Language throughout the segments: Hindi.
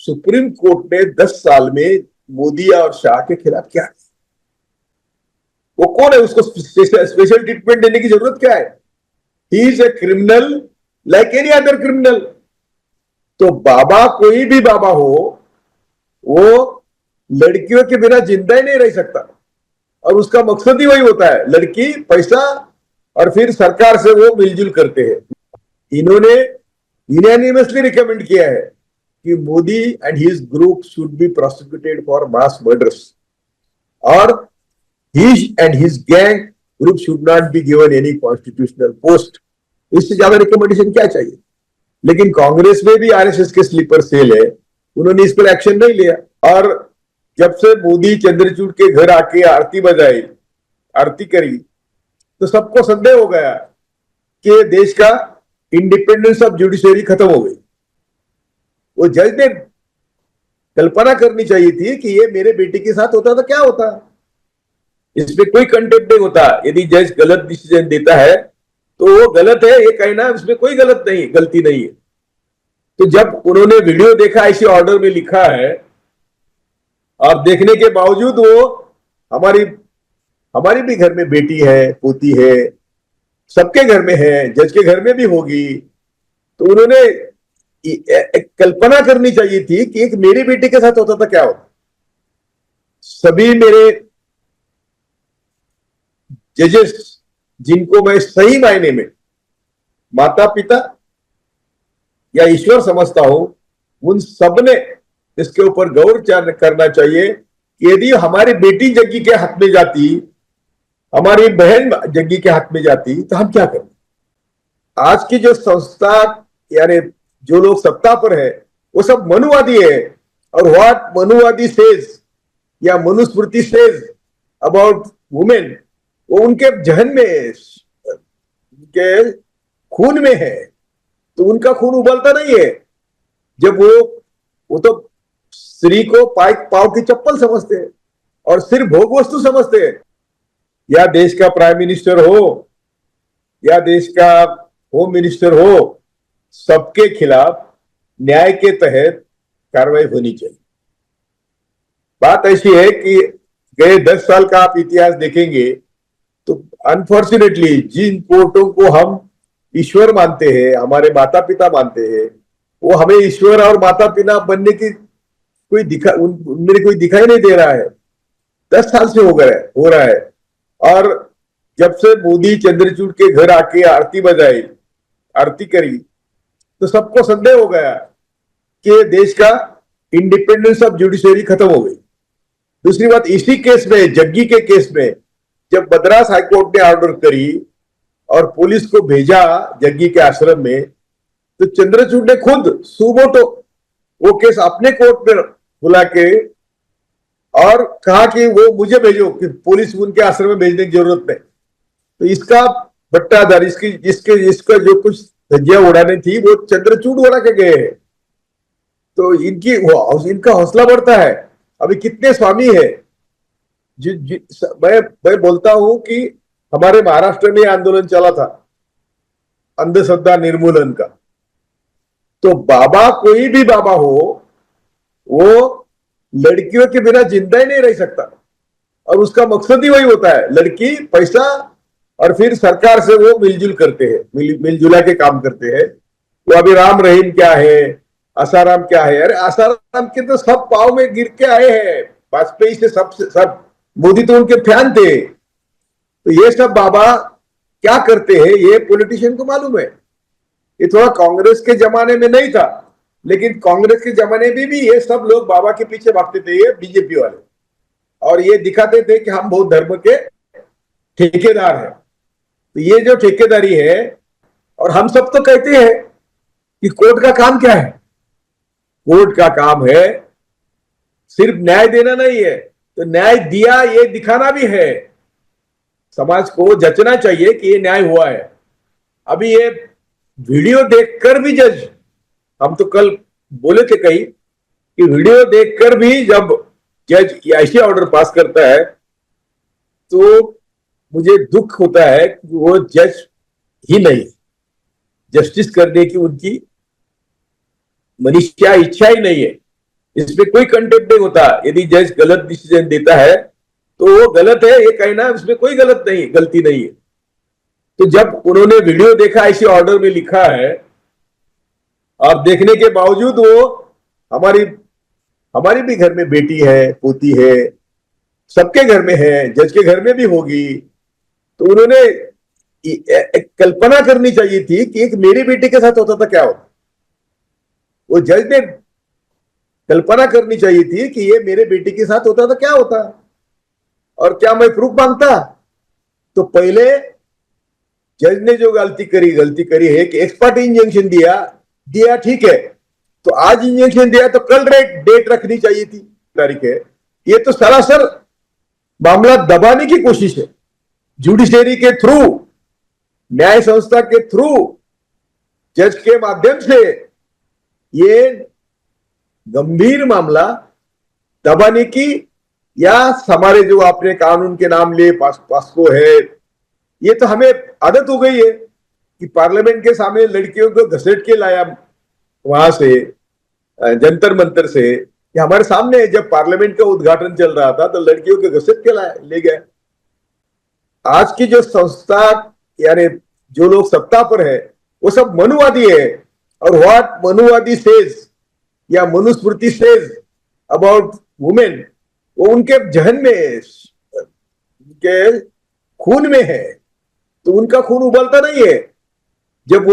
सुप्रीम कोर्ट ने 10 साल में मोदी और शाह के खिलाफ क्या, वो कौन है, उसको स्पेशल ट्रीटमेंट देने की जरूरत क्या है? He is a criminal like any other criminal. तो बाबा, कोई भी बाबा हो, वो लड़कियों के बिना जिंदा ही नहीं रह सकता। और उसका मकसद ही वही होता है, लड़की, पैसा, और फिर सरकार से वो मिलजुल करते हैं। इन्होंने यूनानिमसली रिकमेंड किया है कि Modi and his group should be prosecuted for mass murders, और he and his gang group should not be given any constitutional post। इससे ज्यादा रिकमेंडेशन क्या चाहिए? लेकिन कांग्रेस में भी आरएसएस के स्लीपर सेल है, उन्होंने इस पर एक्शन नहीं लिया। और जब से मोदी चंद्रचूड़ के घर आके आरती बजाई, आरती करी, तो सबको संदेह हो गया कि देश का इंडिपेंडेंस ऑफ जुडिशरी खत्म हो गई। वो जज ने कल्पना करनी चाहिए थी कि ये मेरे बेटे के साथ होता तो क्या होता। इसमें कोई कंटेंट नहीं होता। यदि जज गलत डिसीजन देता है तो वो गलत है, ये कहना इसमें कोई गलती नहीं है। तो जब उन्होंने वीडियो देखा, ऐसे ऑर्डर में लिखा है, और देखने के बावजूद वो हमारी भी घर में बेटी है, पोती है, सबके घर में है, जज के घर में भी होगी। तो उन्होंने एक कल्पना करनी चाहिए थी कि एक मेरे बेटे के साथ होता तो क्या होता। सभी मेरे जजेस, जिनको मैं सही मायने में माता पिता या ईश्वर समझता हूं, उन सब ने इसके ऊपर गौर करना चाहिए कि यदि हमारी बेटी जग्गी के हाथ में जाती, हमारी बहन जग्गी के हाथ में जाती, तो हम क्या करें? आज की जो संस्था, यानी जो लोग सत्ता पर है, वो सब मनुवादी है। और व्हाट मनुवादी सेज या मनुस्मृति सेज अबाउट वुमेन, वो उनके जहन में है, उनके खून में है। तो उनका खून उबलता नहीं है। जब वो तो स्त्री को पाव की चप्पल समझते हैं और सिर्फ भोग वस्तु समझते हैं। या देश का प्राइम मिनिस्टर हो या देश का होम मिनिस्टर हो, सबके खिलाफ न्याय के तहत कार्रवाई होनी चाहिए। बात ऐसी है कि गए 10 साल का आप इतिहास देखेंगे तो अनफॉर्चुनेटली जिन कोर्टों को हम ईश्वर मानते हैं, हमारे माता पिता मानते हैं, वो हमें ईश्वर और माता पिता बनने की उनमें कोई दिखाई नहीं दे रहा है। 10 साल से हो रहा है। और जब से मोदी चंद्रचूड़ के घर आके आरती बजाई, आरती करी, तो सबको संदेह हो गया कि देश का इंडिपेंडेंस ऑफ जुडिशरी खत्म हो गई। दूसरी बात, इसी केस में, जग्गी के केस में, जब मद्रास हाईकोर्ट ने ऑर्डर करी और पुलिस को भेजा जग्गी के आश्रम में, तो चंद्रचूड़ ने खुद सुमोटो वो केस अपने कोर्ट में बुला के और कहा कि वो मुझे भेजो, कि पुलिस उनके आश्रम में भेजने की जरूरत नहीं। तो इसका बट्टादार, इसका जो कुछ धज्जियां उड़ाने थी, वो चंद्रचूड़ उड़ा के गए हैं। तो इनका हौसला बढ़ता है। अभी कितने स्वामी है। मैं बोलता हूं कि हमारे महाराष्ट्र में आंदोलन चला था अंधश्रद्धा निर्मूलन का। तो बाबा, कोई भी बाबा हो, वो लड़कियों के बिना जिंदा ही नहीं रह सकता। और उसका मकसद ही वही होता है, लड़की, पैसा, और फिर सरकार से वो मिलजुल करते हैं, मिलजुला के काम करते हैं। वो अभी राम रहीम क्या है, आसाराम क्या है? अरे आसाराम के तो सब पाव में गिर के आए हैं वाजपेयी से, सब मोदी तो उनके फैन थे। तो ये सब बाबा क्या करते हैं, ये पॉलिटिशियन को मालूम है। ये थोड़ा कांग्रेस के जमाने में नहीं था, लेकिन कांग्रेस के जमाने में भी ये सब लोग बाबा के पीछे भागते थे, ये बीजेपी वाले, और ये दिखाते थे कि हम बहुत धर्म के ठेकेदार हैं। तो ये जो ठेकेदारी है, और हम सब तो कहते हैं कि कोर्ट का काम क्या है? कोर्ट का काम है सिर्फ न्याय देना नहीं है, तो न्याय दिया ये दिखाना भी है। समाज को जचना चाहिए कि ये न्याय हुआ है। अभी ये वीडियो देखकर भी जज, हम तो कल बोले थे कहीं कि वीडियो देखकर भी जब जज ऐसे ऑर्डर पास करता है, तो मुझे दुख होता है कि वो जज ही नहीं, जस्टिस करने की उनकी मनीषा इच्छा ही नहीं है। इसमें कोई कंटेम्प्ट नहीं होता। यदि जज गलत डिसीजन देता है तो वो गलत है, ये कहना उसमें कोई गलती नहीं है। तो जब उन्होंने वीडियो देखा, ऐसे ऑर्डर में लिखा है, और देखने के बावजूद वो हमारी हमारी भी घर में बेटी है, पोती है, सबके घर में है, जज के घर में भी होगी, तो उन्होंने एक कल्पना करनी चाहिए थी कि एक मेरी बेटी के साथ होता तो क्या होता। वो जज ने कल्पना करनी चाहिए थी कि ये मेरे बेटी के साथ होता तो क्या होता, और क्या मैं प्रूफ मांगता। तो पहले जज ने जो गलती करी है कि एक्सपर्ट इंजंक्शन दिया ठीक है, तो आज इंजंक्शन दिया तो कल डेट रखनी चाहिए थी, तारीख है। ये तो सरासर मामला दबाने की कोशिश है, जुडिशरी के थ्रू, न्याय संस्था के थ्रू, जज के माध्यम से ये गंभीर मामला दबाने की, या हमारे जो आपने कानून के नाम लिए पास्को है, ये तो हमें आदत हो गई है कि पार्लियामेंट के सामने लड़कियों को घसीट के लाया वहां से, जंतर मंतर से। ये हमारे सामने जब पार्लियामेंट का उद्घाटन चल रहा था तो लड़कियों को घसीट के ले गए। आज की जो संस्था, यानी जो लोग सत्ता पर है, वो सब मनुवादी है, और व्हाट मनुवादी सेज या मनुस्मृति सेज अबाउट वुमेन, वो उनके जहन में, उनके खून में है। तो उनका खून उबलता नहीं है जब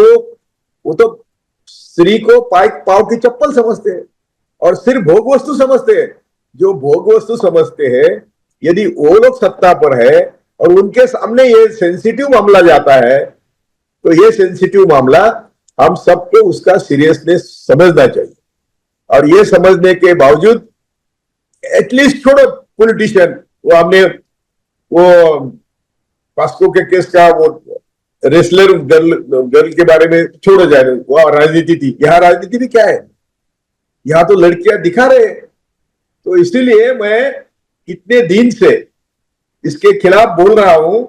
वो तो स्त्री को पाव की चप्पल समझते हैं और सिर्फ भोग वस्तु समझते हैं। जो भोग वस्तु समझते हैं, यदि वो लोग सत्ता पर है और उनके सामने ये सेंसिटिव मामला जाता है, तो ये सेंसिटिव मामला हम सबको उसका सीरियसनेस समझना चाहिए। और ये समझने के बावजूद एटलीस्ट छोड़ो पॉलिटिशियन, वो हमने वो पास्को के केस का वो रेसलर गर्ल के बारे में छोड़ो जाए, वो राजनीति थी। यहाँ राजनीति भी क्या है, यहाँ तो लड़कियां दिखा रहे। तो इसीलिए मैं इतने दिन से इसके खिलाफ बोल रहा हूं,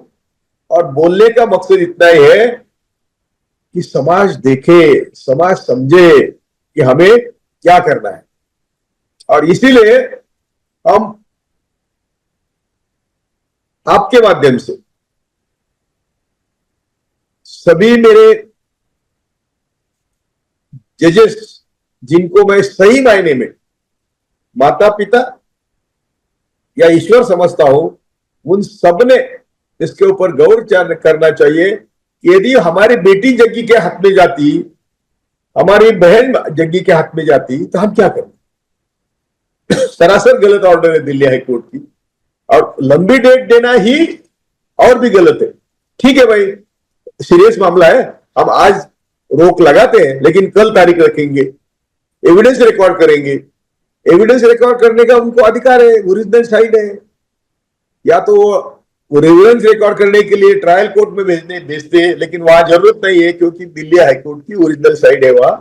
और बोलने का मकसद इतना ही है कि समाज देखे, समाज समझे कि हमें क्या करना है। और इसीलिए हम आपके माध्यम से सभी मेरे जजेस, जिनको मैं सही मायने में माता पिता या ईश्वर समझता हूं, उन सब ने इसके ऊपर गौर करना चाहिए कि यदि हमारी बेटी जग्गी के हाथ में जाती, हमारी बहन जग्गी के हाथ में जाती, तो हम क्या करें। सरासर गलत ऑर्डर है दिल्ली हाईकोर्ट की, और लंबी डेट देना ही और भी गलत है। ठीक है भाई, सीरियस मामला है, हम आज रोक लगाते हैं, लेकिन कल तारीख रखेंगे, एविडेंस रिकॉर्ड करेंगे। एविडेंस रिकॉर्ड करने का उनको अधिकार है, ओरिजिनल साइड है। या तो वो एविडेंस रिकॉर्ड करने के लिए ट्रायल कोर्ट में भेजते हैं, लेकिन वहां जरूरत नहीं है, क्योंकि दिल्ली हाईकोर्ट की ओरिजिनल साइड है वहां,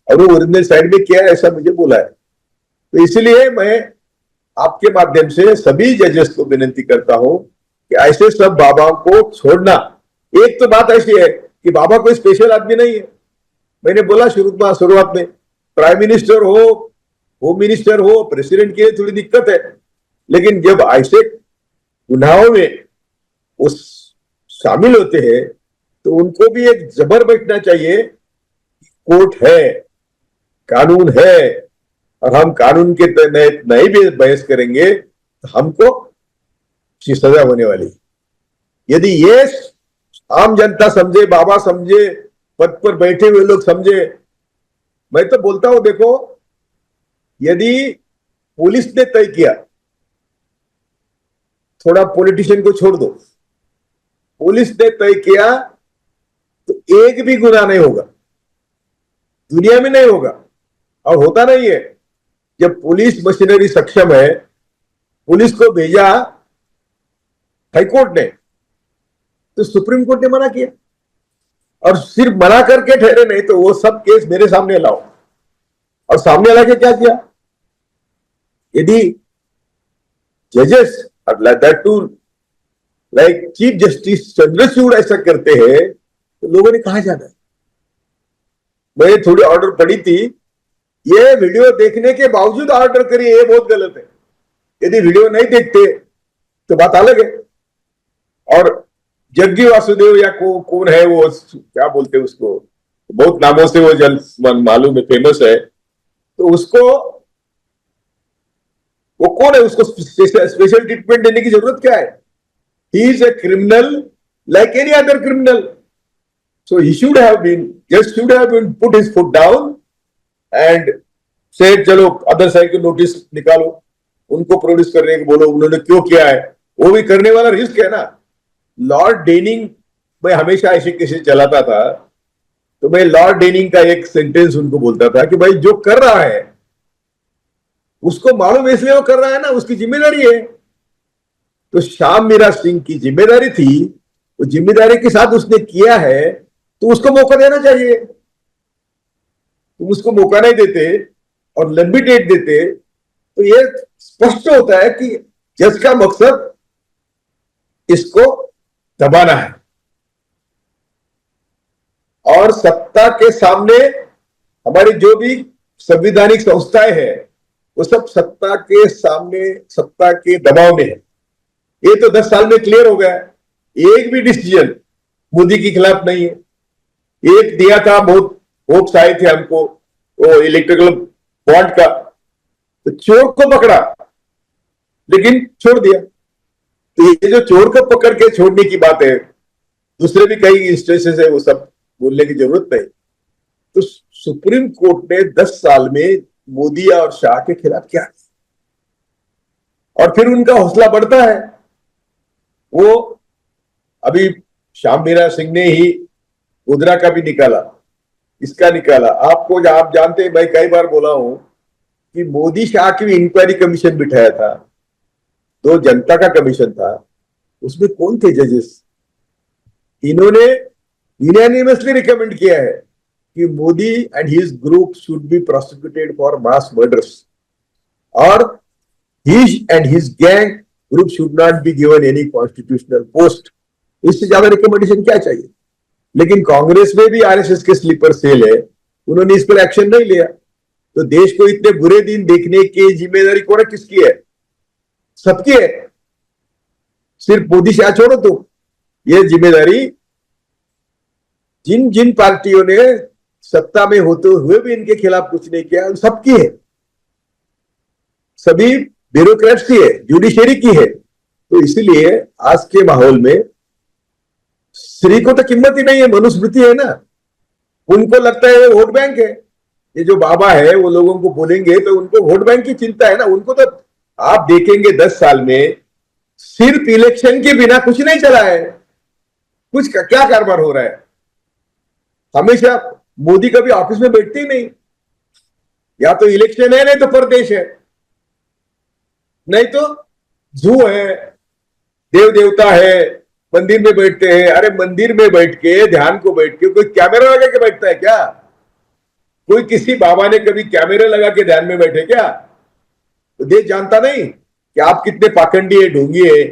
और वो ओरिजिनल साइड में क्या है ऐसा मुझे बोला है। तो इसलिए मैं आपके माध्यम से सभी जजेस को विनती करता हूं कि ऐसे सब बाबाओं को छोड़ना। एक तो बात ऐसी है कि बाबा कोई स्पेशल आदमी नहीं है। मैंने बोला शुरुआत में, प्राइम मिनिस्टर हो, होम मिनिस्टर हो, प्रेसिडेंट के लिए थोड़ी दिक्कत है, लेकिन जब ऐसे गुनाहों में वो शामिल होते हैं तो उनको भी एक जबर बैठना चाहिए। कोर्ट है, कानून है, और हम कानून के तहत नहीं भी बहस करेंगे तो हमको सजा होने वाली। यदि ये आम जनता समझे, बाबा समझे, पद पर बैठे हुए लोग समझे, मैं तो बोलता हूं देखो, यदि पुलिस ने तय किया, थोड़ा पॉलिटिशियन को छोड़ दो, पुलिस ने तय किया तो एक भी गुनाह नहीं होगा, दुनिया में नहीं होगा, और होता नहीं है। जब पुलिस मशीनरी सक्षम है, पुलिस को भेजा हाईकोर्ट ने, तो सुप्रीम कोर्ट ने मना किया, और सिर्फ मना करके ठहरे नहीं, तो वो सब केस मेरे सामने लाओ। और सामने ला के क्या किया, यदि जजेस that to like chief justice Chandrachud ऐसा करते हैं, तो लोगों ने कहा जाना है। मैंने थोड़ी ऑर्डर पड़ी थी ये वीडियो देखने के बावजूद ऑर्डर करिए, ये बहुत गलत है। यदि वीडियो नहीं देखते तो बात अलग है। और जग्गी वासुदेव या कौन है वो, क्या बोलते हैं उसको, बहुत नामों से वो जल मालूम है, फेमस है, तो उसको, वो कौन है, उसको स्पेशल ट्रीटमेंट देने की जरूरत क्या है? He is a criminal like any other criminal, so he should have been, just should have been put his foot down and say चलो अदर साइड के नोटिस निकालो, उनको प्रोड्यूस करने को बोलो, उन्होंने क्यों किया है, वो भी करने वाला रिस्क है ना। लॉर्ड डेनिंग, मैं हमेशा ऐसे केसेस चलाता था, तो मैं लॉर्ड डेनिंग का एक सेंटेंस उनको बोलता था कि भाई जो कर रहा है उसको मालूम, इसलिए वो कर रहा है ना, उसकी जिम्मेदारी है। तो श्याम मीरा सिंह की जिम्मेदारी थी, वो जिम्मेदारी के साथ उसने किया है, तो उसको मौका देना चाहिए। तुम उसको मौका नहीं देते और लंबी डेट देते, तो ये स्पष्ट होता है कि जज का मकसद इसको दबाना है। और सत्ता के सामने हमारी जो भी संवैधानिक संस्थाएं हैं, वो सब सत्ता के सामने, सत्ता के दबाव में है। ये तो 10 साल में क्लियर हो गया। एक भी डिसीजन मोदी के खिलाफ नहीं है। एक दिया था, बहुत होप्स आए थे हमको, वो इलेक्ट्रिकल बॉन्ड का, तो चोर को पकड़ा लेकिन छोड़ दिया। तो ये जो चोर को पकड़ के छोड़ने की बात है, दूसरे भी कई इंस्टेंसेस है, वो सब बोलने की जरूरत नहीं। तो सुप्रीम कोर्ट ने 10 साल में मोदी और शाह के खिलाफ क्या, और फिर उनका हौसला बढ़ता है। वो अभी श्याम मीरा सिंह ने ही गोधरा का भी निकाला, इसका निकाला। आपको, आप जानते हैं, मैं कई बार बोला हूं कि मोदी शाह की इंक्वायरी कमीशन बिठाया था, तो जनता का कमीशन था, उसमें कौन थे जजेस? इन्होंने यूनानिमसली रिकमेंड किया है कि Modi and his group should be prosecuted for mass murders, और he and his gang group should not be given any constitutional post. इससे ज्यादा रिकमेंडेशन क्या चाहिए? लेकिन कांग्रेस में भी आरएसएस के स्लीपर सेल है, उन्होंने इस पर एक्शन नहीं लिया। तो देश को इतने बुरे दिन देखने की जिम्मेदारी कौन है, किसकी है? सबकी है। सिर्फ मोदी शाह छोड़ो, तो ये जिम्मेदारी जिन जिन पार्टियों ने सत्ता में होते हुए भी इनके खिलाफ कुछ नहीं किया, उन सबकी है। सभी ब्यूरोक्रेट्स की है, जुडिशरी की है। तो इसलिए आज के माहौल में स्त्री को तो कीमत ही नहीं है, मनुस्मृति है ना। उनको लगता है वोट बैंक है। ये जो बाबा है वो लोगों को बोलेंगे तो उनको वोट बैंक की चिंता है ना। उनको तो आप देखेंगे 10 साल में सिर्फ इलेक्शन के बिना कुछ नहीं चला है। कुछ क्या कारोबार हो रहा है? हमेशा मोदी कभी ऑफिस में बैठते ही नहीं, या तो इलेक्शन है, नहीं तो प्रदेश है, नहीं तो जू है, देव देवता है, मंदिर में बैठते हैं। अरे मंदिर में बैठ के, ध्यान को बैठ के, कोई कैमरा लगा के बैठता है क्या? कोई किसी बाबा ने कभी कैमरे लगा के ध्यान में बैठे क्या? तो देश जानता नहीं कि आप कितने पाखंडी है, ढोंगी है।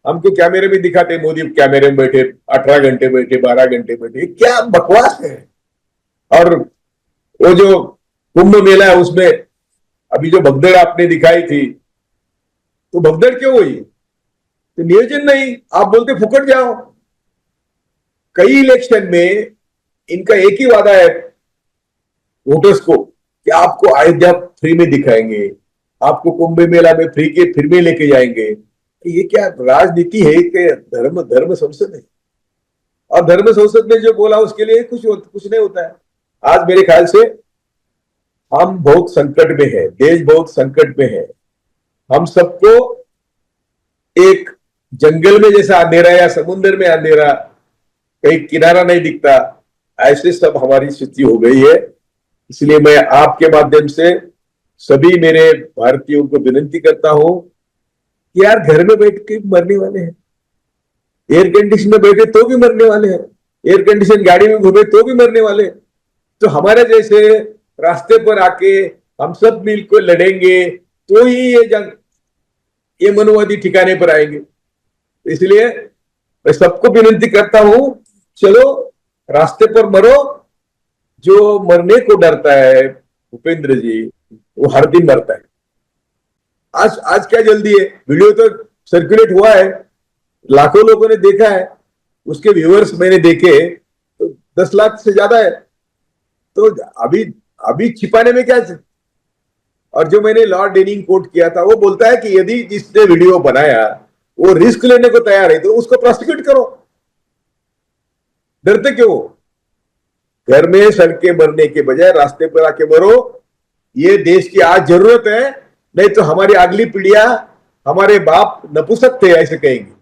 हमको कैमरे में दिखाते, मोदी कैमरे में बैठे 18 घंटे बैठे, 12 घंटे बैठे, क्या बकवास है। और वो जो कुंभ मेला है उसमें अभी जो भगदड़ आपने दिखाई थी, तो भगदड़ क्यों हुई? तो नियोजन नहीं, आप बोलते फुकट जाओ। कई इलेक्शन में इनका एक ही वादा है वोटर्स को कि आपको अयोध्या फ्री में दिखाएंगे, आपको कुंभ मेला में फ्री के फिर में लेके जाएंगे। ये क्या राजनीति है कि धर्म धर्म संसद है? और धर्म संसद ने जो बोला उसके लिए कुछ नहीं होता है। आज मेरे ख्याल से हम बहुत संकट में है, देश बहुत संकट में है। हम सबको एक जंगल में जैसा अंधेरा या समुद्र में अंधेरा, कहीं किनारा नहीं दिखता, ऐसे सब हमारी स्थिति हो गई है। इसलिए मैं आपके माध्यम से सभी मेरे भारतीयों को विनती करता हूं कि यार, घर में बैठ के मरने वाले हैं, एयर कंडीशन में बैठे तो भी मरने वाले हैं, एयर कंडीशन गाड़ी में घूमे तो भी मरने वाले। तो हमारे जैसे रास्ते पर आके हम सब मिलकर लड़ेंगे तो ही ये जंग, ये मनोवादी ठिकाने पर आएंगे। इसलिए मैं सबको विनती करता हूं, चलो रास्ते पर मरो। जो मरने को डरता है भूपेंद्र जी, वो हर दिन मरता है। आज आज क्या जल्दी है? वीडियो तो सर्कुलेट हुआ है, लाखों लोगों ने देखा है, उसके व्यूअर्स मैंने देखे तो 10 लाख से ज्यादा है। तो अभी अभी छिपाने में क्या? और जो मैंने लॉर्ड डेनिंग कोट किया था, वो बोलता है कि यदि जिसने वीडियो बनाया वो रिस्क लेने को तैयार है तो उसको प्रोसिक्यूट करो, डरते क्यों? घर में सड़ के मरने के बजाय रास्ते पर आके मरो, ये देश की आज जरूरत है। नहीं तो हमारी अगली पीढ़ियां, हमारे बाप नपुंसक थे ऐसे कहेंगे।